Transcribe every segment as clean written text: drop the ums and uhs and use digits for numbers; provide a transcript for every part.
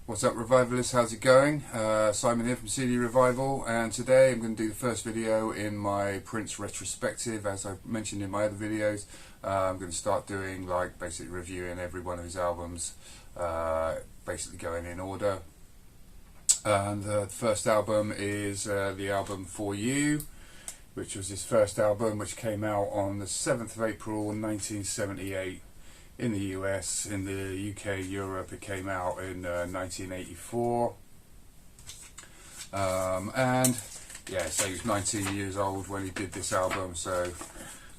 What's up, Revivalists? How's it going? Simon here from CD Revival, and today I'm going to do the first video in my Prince retrospective. As I've mentioned in my other videos, I'm going to start doing basically reviewing every one of his albums, basically going in order. And the first album is the album For You, which was his first album, which came out on the 7th of April 1978. In the US, in the UK, Europe, it came out in 1984. And yeah, so he was 19 years old when he did this album, so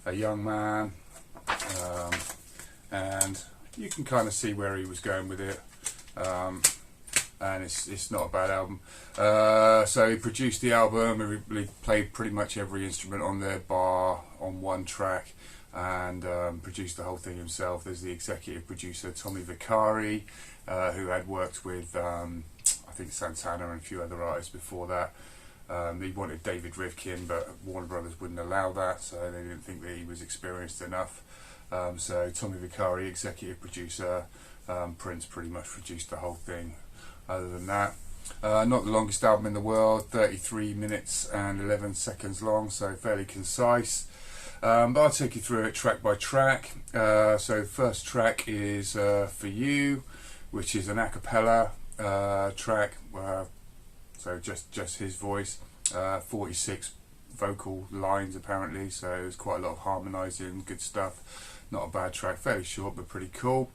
a young man. And you can kind of see where he was going with it. And it's not a bad album. So he produced the album, he played pretty much every instrument on there bar on one track, and produced the whole thing himself. There's the executive producer Tommy Vicari, who had worked with I think Santana and a few other artists before that. He wanted David Rivkin, but Warner Brothers wouldn't allow that, so they didn't think that he was experienced enough. So Tommy Vicari, executive producer, Prince pretty much produced the whole thing. Other than that, not the longest album in the world, 33 minutes and 11 seconds long, so fairly concise. But I'll take you through it track by track. So first track is For You, which is an a cappella track, so just his voice, 46 vocal lines apparently, so there's quite a lot of harmonising, good stuff. Not a bad track, fairly short but pretty cool.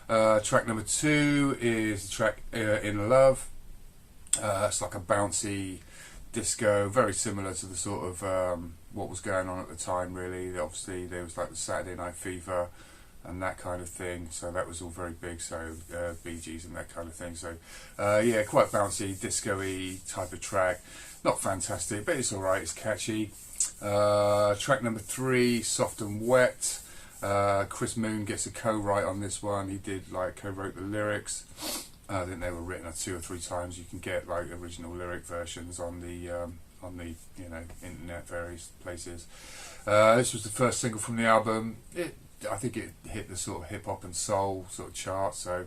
Track number 2 is the track In Love. It's like a bouncy disco, very similar to the sort of what was going on at the time really. Obviously there was like the Saturday Night Fever and that kind of thing, so that was all very big, so Bee Gees and that kind of thing. So yeah, quite bouncy, disco-y type of track. Not fantastic, but it's alright, it's catchy. Track number 3, Soft and Wet. Chris Moon gets a co-write on this one. He did co-wrote the lyrics. I think they were written 2 or 3 times. You can get original lyric versions on the internet, various places. This was the first single from the album. I think it hit the sort of hip hop and soul sort of chart, so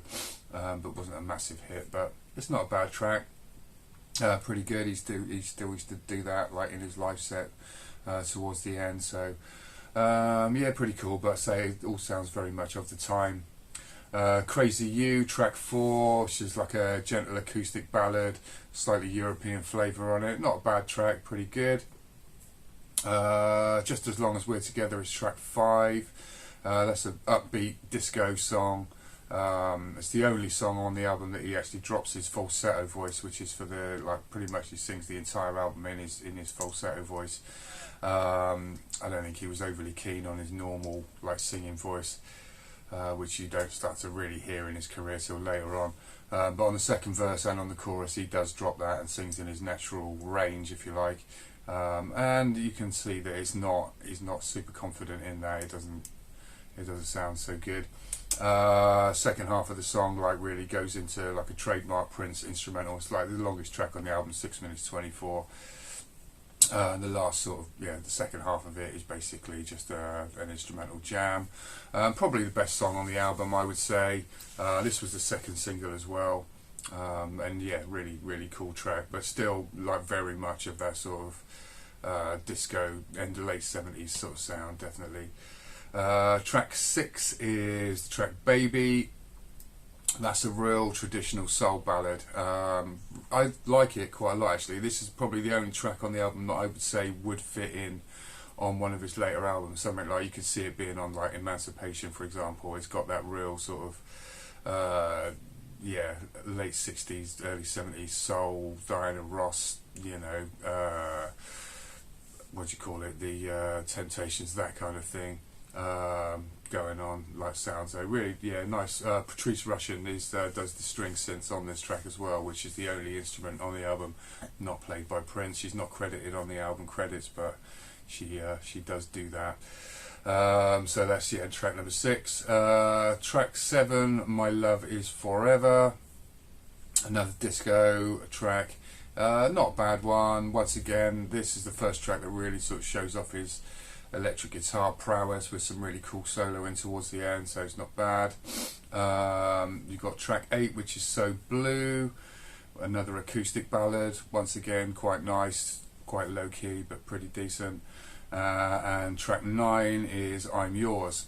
but wasn't a massive hit. But it's not a bad track. Pretty good. He still used to do that in his live set towards the end. So yeah, pretty cool. But I say it all sounds very much of the time. Crazy You, track 4, which is like a gentle acoustic ballad, slightly European flavour on it. Not a bad track, pretty good. Just As Long As We're Together is track 5. That's an upbeat disco song. It's the only song on the album that he actually drops his falsetto voice, which is for the pretty much he sings the entire album in his falsetto voice. I don't think he was overly keen on his normal singing voice, which you don't start to really hear in his career till later on. But on the second verse and on the chorus he does drop that and sings in his natural range, if you like. And you can see that he's not super confident in that. It doesn't sound so good. Second half of the song really goes into a trademark Prince instrumental. It's the longest track on the album, 6 minutes 24. And the last the second half of it is basically just an instrumental jam. Probably the best song on the album, I would say. This was the second single as well. And yeah, really cool track, but still very much of that sort of disco end of late 70s sort of sound, definitely. Track 6 is the track Baby. That's a real traditional soul ballad. I like it quite a lot actually. This is probably the only track on the album that I would say would fit in on one of his later albums. Something you could see it being on Emancipation, for example. It's got that real sort of yeah, late 60s, early 70s soul, Diana Ross, what do you call it, the Temptations, that kind of thing. Going on sounds. So really, yeah, nice. Patrice Rushen does the string synths on this track as well, which is the only instrument on the album not played by Prince. She's not credited on the album credits, but she does do that. So that's track number 6. Track 7, My Love Is Forever, another disco track. Not a bad one. Once again, this is the first track that really sort of shows off his electric guitar prowess with some really cool solo in towards the end, so it's not bad. You've got track 8, which is So Blue, another acoustic ballad, once again quite nice, quite low key but pretty decent. And track 9 is I'm Yours,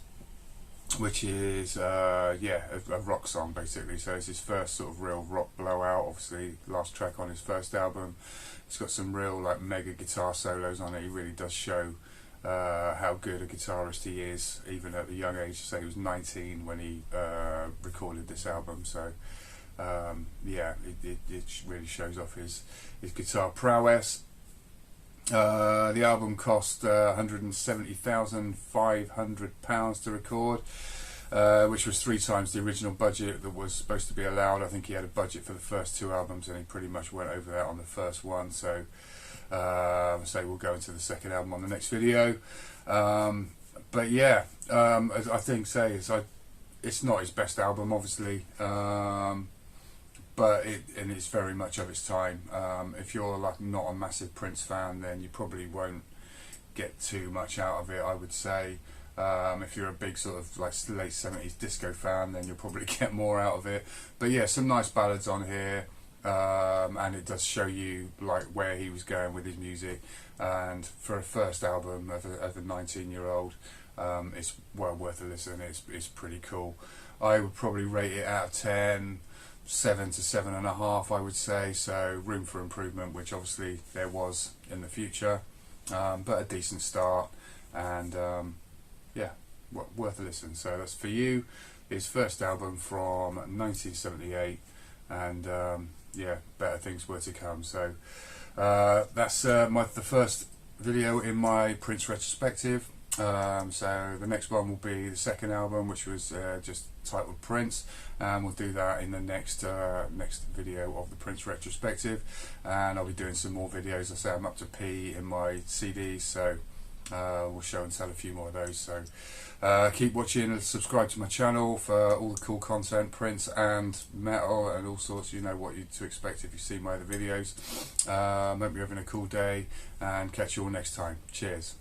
which is yeah, a rock song basically. So it's his first sort of real rock blowout, obviously last track on his first album. It's got some real like mega guitar solos on it. He really does show how good a guitarist he is, even at the young age. Say he was 19 when he recorded this album. So yeah, it really shows off his guitar prowess. The album cost £170,500 to record, which was 3 times the original budget that was supposed to be allowed. I think he had a budget for the first 2 albums and he pretty much went over that on the first one. So we'll go into the second album on the next video. But yeah, as I think it's not his best album, obviously, but it's very much of its time. If you're like not a massive Prince fan, then you probably won't get too much out of it, I would say. If you're a big sort of like late 70s disco fan, then you'll probably get more out of it. But yeah, some nice ballads on here, and it does show you like where he was going with his music. And for a first album of a 19-year-old, it's well worth a listen. It's pretty cool. I would probably rate it out of 10. 7 to 7.5, I would say. So room for improvement, which obviously there was in the future, but a decent start, and yeah, worth a listen. So that's For You, his first album from 1978, and yeah, better things were to come. So that's the first video in my Prince retrospective. So the next one will be the second album, which was just titled Prince, and we'll do that in the next video of the Prince retrospective. And I'll be doing some more videos. I say I'm up to P in my CDs, so we'll show and tell a few more of those. So keep watching and subscribe to my channel for all the cool content, Prince and metal and all sorts. You know what to expect if you see my other videos. Hope you're having a cool day, and catch you all next time. Cheers.